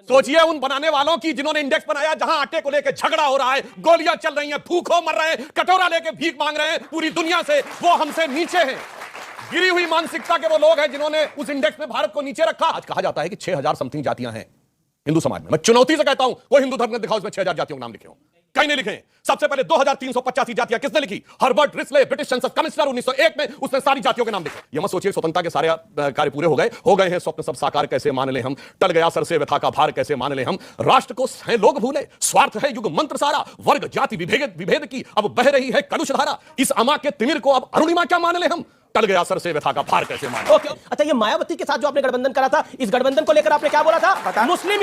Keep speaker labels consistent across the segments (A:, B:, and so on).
A: सोचिए उन बनाने वालों की जिन्होंने इंडेक्स बनाया जहां आटे को लेकर झगड़ा हो रहा है, गोलियां चल रही हैं, भूखों मर रहे हैं, कटोरा लेके भीख मांग रहे हैं पूरी दुनिया से, वो हमसे नीचे हैं। गिरी हुई मानसिकता के वो लोग हैं जिन्होंने उस इंडेक्स में भारत को नीचे रखा। आज कहा जाता है कि 6000 समथिंग जातियां हैं हिंदू समाज में। मैं चुनौती से कहता हूं वो हिंदू धर्म में दिखाओ इसमें 6000 जातियों के नाम लिखे हो, कहीं नहीं लिखे। सबसे पहले 2385 जातियां किसने लिखी? हर्बर्ट रिस्ले, ब्रिटिश संसद कमिश्नर 1901 में, उसने सारी जातियों के नाम लिखे। ये मत सोचिए स्वतंत्रता के सारे कार्य पूरे हो गए हैं, स्वप्न सब साकार कैसे मान ले हम, टल गया सर से व्यथा का भार कैसे मान ले हम, राष्ट्र को हैं लोग भूले, स्वार्थ है युग मंत्र सारा, वर्ग जाति विभेद की अब बह रही है कलुष धारा, इस अमा के तिमिर को अब अरुणिमा क्या मान ले हम, टल गया सर से व्यथा का भार कैसे मान।
B: ओके, अच्छा ये मायावती के साथ जो आपने गठबंधन करा था, इस गठबंधन को लेकर आपने क्या बोला था? मुस्लिम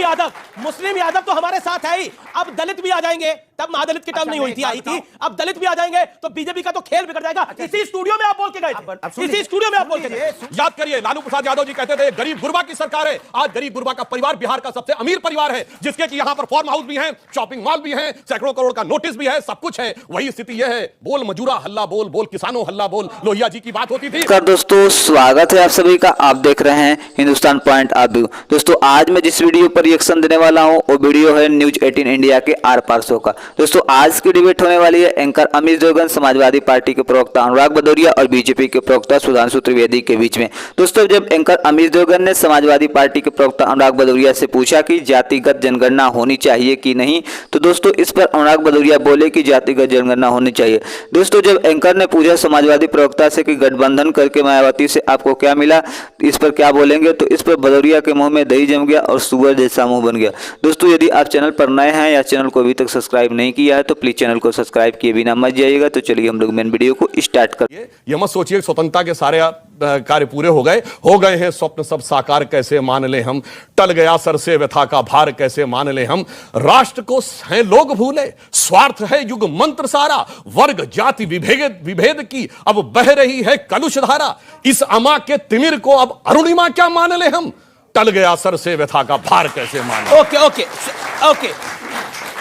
B: यादव तो हमारे साथ है ही, अब दलित भी आ जाएंगे, तब महादलित की टर्म नहीं हुई थी, आई थी, अब दलित भी आ जाएंगे तो बीजेपी का तो खेल बिगड़ जाएगा। इसी स्टूडियो में आप बोल के गए थे, इसी स्टूडियो में आप बोल के गए।
A: याद करिए लालू प्रसाद यादव जी कहते थे गरीब गुरबा की सरकार है। आज गरीब गुरबा का परिवार बिहार का सबसे अमीर परिवार है, जिसके कि यहां पर फार्म हाउस भी है, शॉपिंग मॉल भी है, सैकड़ों करोड़ का नोटिस भी है, सब कुछ है। वही स्थिति यह है, बोल मजूरा हल्ला बोल, बोल किसानों हल्ला बोल, लोहिया जी की बात होती थी।
C: दोस्तों स्वागत है आप सभी का, आप देख रहे हैं हिंदुस्तान पॉइंट ऑफ व्यू। दोस्तों आज मैं जिस वीडियो पर रिएक्शन देने वाला हूं वो वीडियो है न्यूज 18 इंडिया के आर पार शो का। दोस्तों आज की डिबेट होने वाली है एंकर अमित देवगन, समाजवादी पार्टी के प्रवक्ता अनुराग भदौरिया और बीजेपी के प्रवक्ता सुधांशु त्रिवेदी के बीच में। दोस्तों जब एंकर अमित देवगन ने समाजवादी पार्टी के प्रवक्ता अनुराग भदौरिया से पूछा कि जातिगत जनगणना होनी चाहिए कि नहीं, तो दोस्तों इस पर अनुराग भदौरिया बोले कि जातिगत जनगणना होनी चाहिए। दोस्तों जब एंकर ने पूछा समाजवादी प्रवक्ता से कि गठबंधन करके मायावती से आपको क्या मिला, इस पर क्या बोलेंगे, तो इस पर भदौरिया के मुंह में दही जम गया और सुअर जैसा मुंह बन गया। दोस्तों यदि आप चैनल पर नए हैं या चैनल को अभी तक सब्सक्राइब नहीं किया है तो प्लीज चैनल को सब्सक्राइब किए बिना मत जाइएगा। तो चलिए हम लोग मेन वीडियो को स्टार्ट करें।
A: ये मत सोचिए स्वतंत्रता के सारे कार्य पूरे हो गए हैं, स्वप्न सब साकार कैसे मान ले हम, टल गया सर से व्यथा का भार कैसे मान ले हम, राष्ट्र को हैं लोग भूले, स्वार्थ है युग मंत्र सारा, वर्ग जाति विभेद की अब बह रही है कलुष धारा, इस अमा के तिमिर को अब अरुणिमा क्या मान ले हम, टल गया सर से व्यथा का भार कैसे मान।
B: ओके,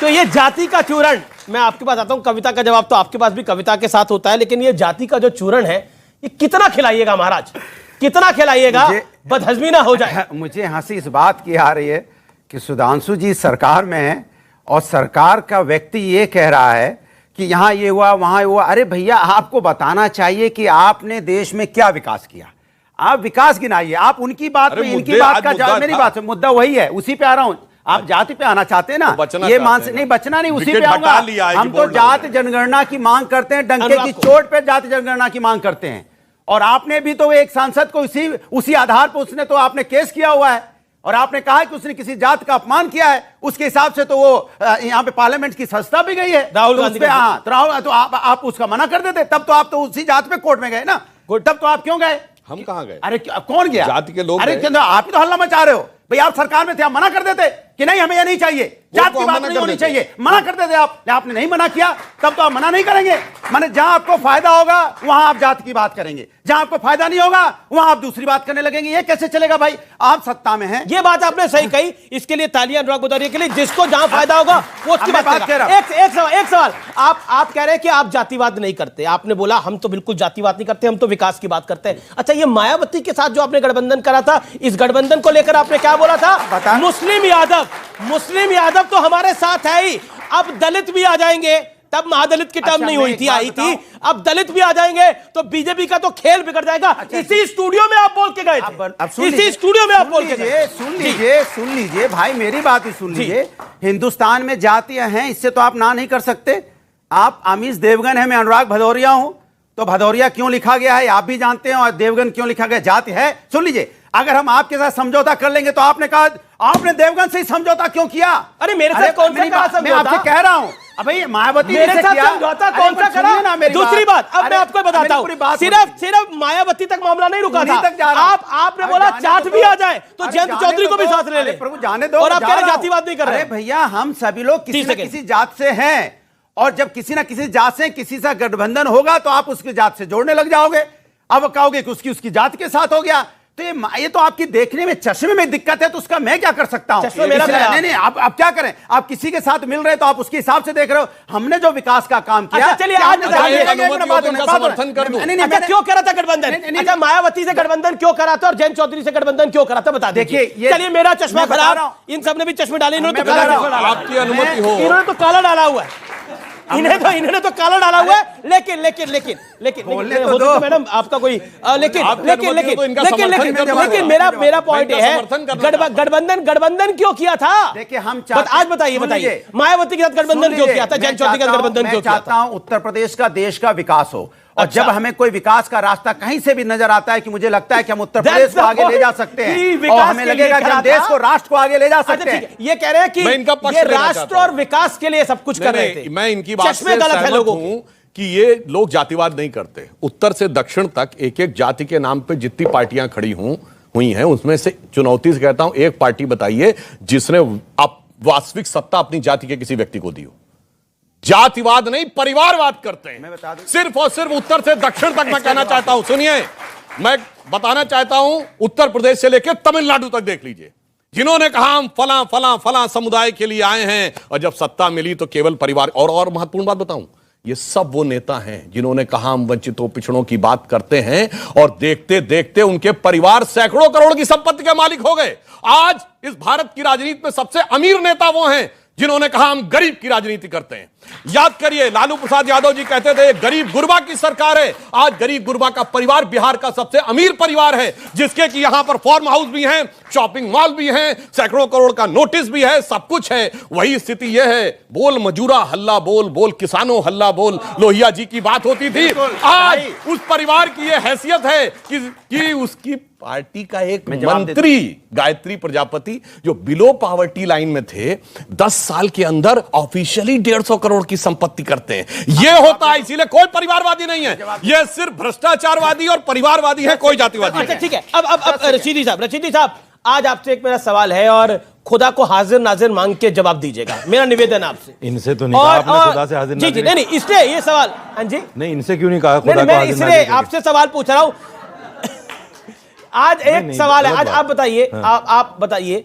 B: तो ये जाति का चूरण, मैं आपके पास आता हूं, कविता का जवाब तो आपके पास भी कविता के साथ होता है, लेकिन ये जाति का जो चूरण है ये कितना खिलाइएगा महाराज, कितना खिलाइएगा, बदहजमी ना हो जाए।
D: मुझे हंसी इस बात की आ रही है कि सुधांशु जी सरकार में है और सरकार का व्यक्ति ये कह रहा है कि यहाँ ये हुआ वहाँ हुआ। अरे भैया आपको बताना चाहिए कि आपने देश में क्या विकास किया, आप विकास गिनाइए, आप उनकी बात पे इनकी बात का मेरी बात से मुद्दा वही है, उसी पे आ रहा हूँ। आप जाति पे आना चाहते हैं ना, ये मानसिक नहीं, बचना नहीं, उसी पे आऊंगा। हम तो जाति जनगणना की मांग करते हैं, डंके की चोट पे जाति जनगणना की मांग करते हैं। और आपने भी तो एक सांसद को उसी आधार पर उसने तो आपने केस किया हुआ है और आपने कहा कि उसने किसी जात का अपमान किया है, उसके हिसाब से तो वो यहाँ पे पार्लियामेंट की संस्था भी गई है राहुल गांधी पे। हाँ तो आप उसका मना कर देते, तब तो आप तो उसी जात पे कोर्ट में गए ना, तब तो आप क्यों गए?
A: हम कहां गए?
D: अरे कौन गया?
A: जाति के लोग।
D: अरे आप ही तो हल्ला मचा रहे हो भाई, आप सरकार में थे, आप मना कर देते कि नहीं हमें ये नहीं चाहिए, जात की बात नहीं होनी चाहिए, मना कर देते आप। आपने नहीं मना किया तब तो आप मना नहीं करेंगे। माने जहां आपको फायदा होगा वहां आप जात की बात करेंगे, जहां आपको फायदा नहीं होगा वहां आप दूसरी बात करने लगेंगे। ये कैसे चलेगा भाई? आप सत्ता में हैं।
B: ये बात आपने सही कही, इसके लिए तालियां अनुराग भदौरिया के लिए, जिसको जहां फायदा होगा वो उसकी बात करेगा। एक सवाल, आप कह रहे हैं कि आप जातिवाद नहीं करते, आपने बोला हम तो बिल्कुल जातिवाद नहीं करते, हम तो विकास की बात करते हैं। अच्छा ये मायावती के साथ जो आपने गठबंधन करा था, इस गठबंधन को लेकर आपने क्या बोला था? मुस्लिम यादव तो हमारे साथ है ही, अब दलित भी आ जाएंगे, तब महादलित की टर्म नहीं हुई थी, आई थी, अब दलित भी आ जाएंगे तो बीजेपी का तो खेल बिगड़ जाएगा। इसी स्टूडियो में आप बोल के गए थे, इसी स्टूडियो में आप बोल के गए।
D: सुन लीजिए भाई, मेरी बात ही सुन लीजिए। हिंदुस्तान में जातियां हैं, इससे तो आप ना नहीं कर सकते। आप अमित देवगन है, मैं अनुराग भदौरिया हूं, तो भदौरिया क्यों लिखा गया है आप भी जानते हैं, और देवगन क्यों लिखा गया, जाति है। सुन लीजिए, अगर हम आपके साथ समझौता कर लेंगे तो आपने कहा आपने देवगन से ही समझौता क्यों किया?
B: अरे मेरे साथ कौन सा समझौता?
D: मैं आपसे कह रहा हूं, अबे मायावती
B: मेरे साथ समझौता कौन सा करा? दूसरी बात, अब मैं आपको बताता हूं, सिर्फ मायावती तक मामला नहीं रुका था। आपने बोला चाट भी आ जाए तो जयंत चौधरी को भी साथ ले ले।
D: प्रभु जाने दो,
B: और आप कह रहे जातिवाद नहीं कर रहे।
D: भैया हम सभी लोग किसी न किसी जात से हैं, और जब किसी ना किसी जात से किसी से गठबंधन होगा तो आप उसकी जात से जोड़ने लग जाओगे। अब कहोगे कि उसकी जात के साथ हो गया, तो ये तो आपकी देखने में चश्मे में दिक्कत है, तो उसका मैं क्या कर सकता हूं?
B: चश्मे मेरा
D: नहीं नहीं, आप क्या करें? आप किसी के साथ मिल रहे तो आप उसके हिसाब से देख रहे हो। हमने जो विकास का काम किया,
B: अच्छा, चलिए, आज
A: समर्थन कर दूं।
B: अच्छा, क्यों करा था गठबंधन? अच्छा, मायावती से गठबंधन क्यों करा था और जयंत चौधरी से गठबंधन क्यों करा था, बता
D: देखिए,
B: दीजिए। चलिए, मेरा चश्मा
D: मैं बता रहा
B: खराब,
D: हूं।
B: इन सब ने भी चश्मे डाले, इन्होंने तो
D: मैं
B: काला
D: बता रहा
B: डाला,
D: हूं।
A: आपकी अनुमति हो,
B: इन्होंने तो काला डाला हुआ है, इन्होंने तो काला डाला हुआ है। लेकिन हो तो मैडम आपका कोई लेकिन मेरा पॉइंट ये है, गठबंधन क्यों किया था?
D: देखिए, हम
B: आज बताइए मायावती के साथ गठबंधन क्यों किया था, जयंत चौधरी के साथ गठबंधन क्यों किया था?
D: चाहता हूं उत्तर प्रदेश का, देश का विकास हो, और
B: अच्छा।
D: जब हमें कोई विकास का रास्ता कहीं से भी नजर आता है कि मुझे लगता है कि हम उत्तर प्रदेश को आगे ले जा सकते हैं, और हमें लगेगा कि हम देश को, राष्ट्र को आगे ले जा सकते हैं।
B: ये कह रहे हैं कि ये राष्ट्र और विकास के लिए सब कुछ कर रहे थे।
A: मैं इनकी बात से
B: गलत है लोगों
A: हूं कि ये लोग जातिवाद नहीं करते। उत्तर से दक्षिण तक एक एक जाति के नाम पे जितनी पार्टियां खड़ी हुई हैं, उसमें से चुनौती से कहता हूं, एक पार्टी बताइए जिसने वास्तविक सत्ता अपनी जाति के किसी व्यक्ति को दी हो। जातिवाद नहीं, परिवारवाद करते हैं सिर्फ और सिर्फ उत्तर से दक्षिण तक। मैं कहना चाहता हूं, सुनिए, मैं बताना चाहता हूं, उत्तर प्रदेश से लेकर तमिलनाडु तक देख लीजिए, जिन्होंने कहा हम फला समुदाय के लिए आए हैं, और जब सत्ता मिली तो केवल परिवार। और महत्वपूर्ण बात बताऊं, ये सब वो नेता हैं जिन्होंने कहा हम वंचितों पिछड़ों की बात करते हैं, और देखते देखते उनके परिवार सैकड़ों करोड़ की संपत्ति के मालिक हो गए। आज इस भारत की राजनीति में सबसे अमीर नेता वो हैं जिन्होंने कहा हम गरीब की राजनीति करते हैं। याद करिए, लालू प्रसाद यादव जी कहते थे गरीब गुरबा की सरकार है। आज गरीब गुरबा का परिवार बिहार का सबसे अमीर परिवार है, जिसके कि यहां पर फार्म हाउस भी हैं, शॉपिंग मॉल भी हैं, सैकड़ों करोड़ का नोटिस भी है, सब कुछ है। वही स्थिति यह है, बोल मजूरा हल्ला बोल, बोल किसानों हल्ला बोल, लोहिया जी की बात होती थी। आज उस परिवार की यह हैसियत है कि उसकी पार्टी का एक मंत्री गायत्री प्रजापति, जो बिलो पॉवर्टी लाइन में थे, 10 साल के अंदर ऑफिशियली 150 करोड़ की संपत्ति करते हैं। यह होता है, इसीलिए कोई परिवारवादी नहीं है, यह सिर्फ भ्रष्टाचारवादी और परिवारवादी है, कोई जातिवादी नहीं।
B: अच्छा, ठीक है। अब रशीदी साहब, आज आपसे एक मेरा सवाल है, और खुदा को हाजिर नाजिर मांग के जवाब दीजिएगा, मेरा निवेदन आपसे।
E: इनसे तो नहीं कहा आपने खुदा से हाजिर नाजिर।
B: जी, नहीं, इसलिए ये सवाल, हाँ जी,
E: नहीं, इनसे क्यों नहीं कहा खुदा को हाजिर नाजिर?
B: इसलिए आपसे सवाल पूछ रहा हूं। आज एक सवाल है, आज आप बताइए, आप बताइए,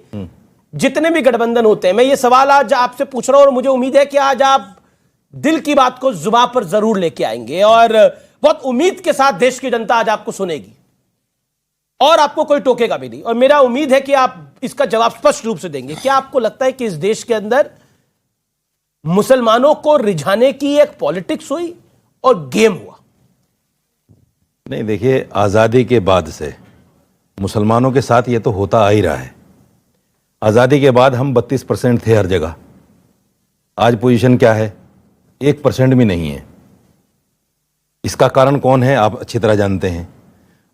B: जितने भी गठबंधन होते हैं, मैं ये सवाल आज आपसे पूछ रहा हूं, और मुझे उम्मीद है कि आज आप दिल की बात को जुबान पर जरूर लेके आएंगे, और बहुत उम्मीद के साथ देश की जनता आज आपको सुनेगी, और आपको कोई टोकेगा भी नहीं। और मेरा उम्मीद है कि आप इसका जवाब स्पष्ट रूप से देंगे। क्या आपको लगता है कि इस देश के अंदर मुसलमानों को रिझाने की एक पॉलिटिक्स हुई और गेम हुआ?
E: नहीं, देखिए, आज़ादी के बाद से मुसलमानों के साथ ये तो होता आ ही रहा है। आज़ादी के बाद हम 32% थे हर जगह, आज पोजीशन क्या है? 1% भी नहीं है। इसका कारण कौन है आप अच्छी तरह जानते हैं।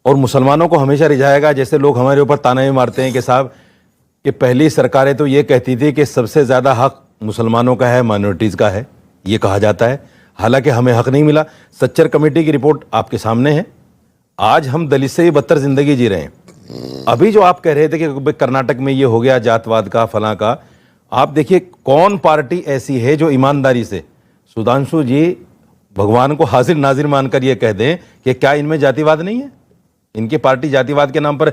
E: और मुसलमानों को हमेशा रिझाएगा, जैसे लोग हमारे ऊपर ताने भी मारते हैं कि साहब कि पहली सरकारें तो ये कहती थी कि सबसे ज़्यादा हक मुसलमानों का है, माइनॉरिटीज़ का है, ये कहा जाता है। हालांकि हमें हक नहीं मिला। सच्चर कमेटी की रिपोर्ट आपके सामने है। आज हम दलित से भी बदतर जिंदगी जी रहे हैं। अभी जो आप कह रहे थे कि कर्नाटक में ये हो गया जातवाद का, फलां का, आप देखिए कौन पार्टी ऐसी है जो ईमानदारी से, सुधांशु जी, भगवान को हाजिर नाजिर मानकर ये कह दें कि क्या इनमें जातिवाद नहीं है? इनकी पार्टी जातिवाद के नाम पर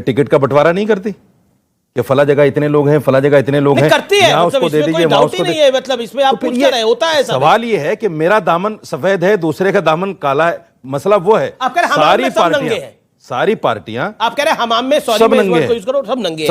E: टिकट का बंटवारा नहीं करती कि फला जगह इतने लोग हैं, फला जगह इतने लोग हैं,
B: करती है,
E: यहाँ
B: मतलब
E: उसको दे दीजिए, वहाँ उसको
B: नहीं है, मतलब इसमें आप पूछ रहे होता है।
E: सवाल ये है कि मेरा दामन सफेद है, दूसरे का दामन काला है, मसला वो है।
B: आप कह रहे हैं सारी पार्टियां
E: आप कह रहे हैं हमाम में,
B: सब नंगे हैं,
E: सब नंगे।